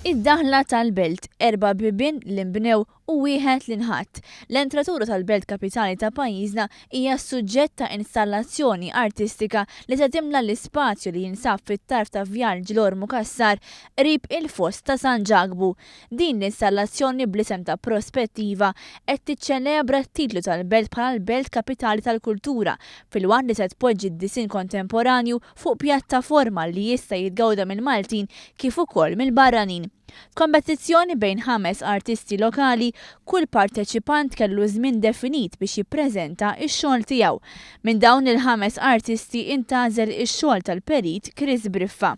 Id-daħla tal-Belt, 4 bibien li nbnew u wieħed li nħatt. L-entratura tal-Belt kapitali ta' pajjiżna hija suġġett ta' installazzjoni artistika li se timla l-ispazju li jinsab fit-tarf ta' Vjar Ġlor Mukassar qrib il-fost ta' San Ġagbu. Din l-installazzjoni bl-isem ta' Prospettiva qed tiċċelebra t-titlu tal-Belt bħala l-Belt kapitali tal-kultura fil-waqt li se tpoġġi d-disin kontemporanju fuq pjattaforma li jista' jitgawda mill-Maltin kif ukoll mill-barranin. Kompetizzjoni bejn 5 artisti lokali, kull parteċipant kellu żmien definit biex jippreżenta x-xogħol tiegħu. Minn dawn il-5 artisti intażel ix-xogħol tal-perit Chris Briffa.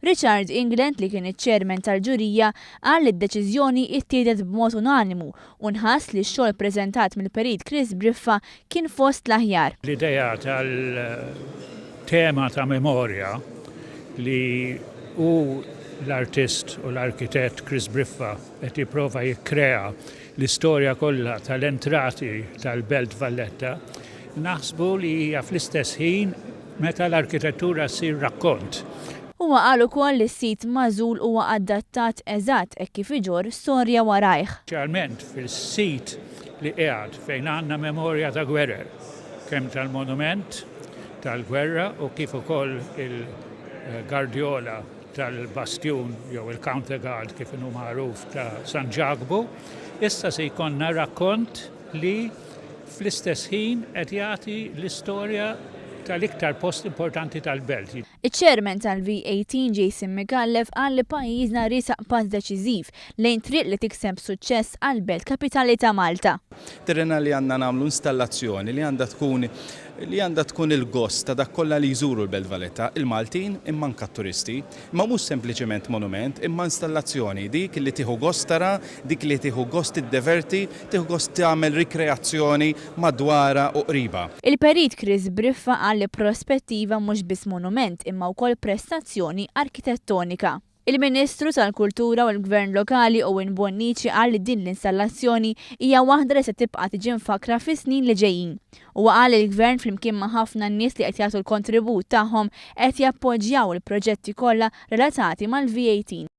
Richard England li kien iċ-ċermen tal-ġurija qal li d-deċiżjoni ttieħdet b'mod unanimu u nħass li x-xogħol ppreżentat mill-perit Chris Briffa kien fost l-aħjar. L-idea tal-tema ta' memorja li l-artist u l-arkitett Chris Briffa qed jipprova jikkrea l-istorja kollha tal-entrati tal-Belt Valletta, naħsbu li hija fl-istess ħin meta l-arkitettura ssir rakkont. Huwa qal ukoll li s-sit magħżul huwa adattat eżatt hekk kif iġorr storja warajh. Ċarment fil-sit li qiegħed fejn għandna memorja ta' gwerer, kemm tal-monument tal-gwerra u kif ukoll il-gardjola tal-bastjun jew il-counter guard kif inhu magħruf ta' San Ġagbu, issa se jkollna rakkont li fl-istess ħin qed jagħti l-istorja tal-iktar post importanti tal-Belt. Iċ-ċermen tal-V18 Jason McAuliffe qal li pajjiżna risaq pass deċiżiv lejn triq li tikseb suċċess għall-Belt kapitali ta' Malta. Tirrena li għandna nagħmlu installazzjoni li għandha tkun il-gost ta' dak kollha li jżuru l-Belt Valletta, il-Maltin imma anke turisti, imma mhux sempliċement monument, imma installazzjoni dik li tieħu gost tara, dik li tieħu gost tiddeverti, tieħu gost tagħmel rikreazzjoni madwara u qriba. Il-perit Chris Briffa qal li Prospettiva mhux biss monument imma wkoll prestazzjoni arkitettonika. Il-Ministru tal-Kultura u l-Gvern Lokali Owen Bonnici qal li din l-installazzjoni hija waħda li se tibqa' tiġi mfakra fis-snin li ġejjin. Huwa qal li l-Gvern flimkien ma' ħafna nies li qed jagħtu l-kontribut tagħhom qed jappoġġjaw il-proġetti kollha relatati mal-V18.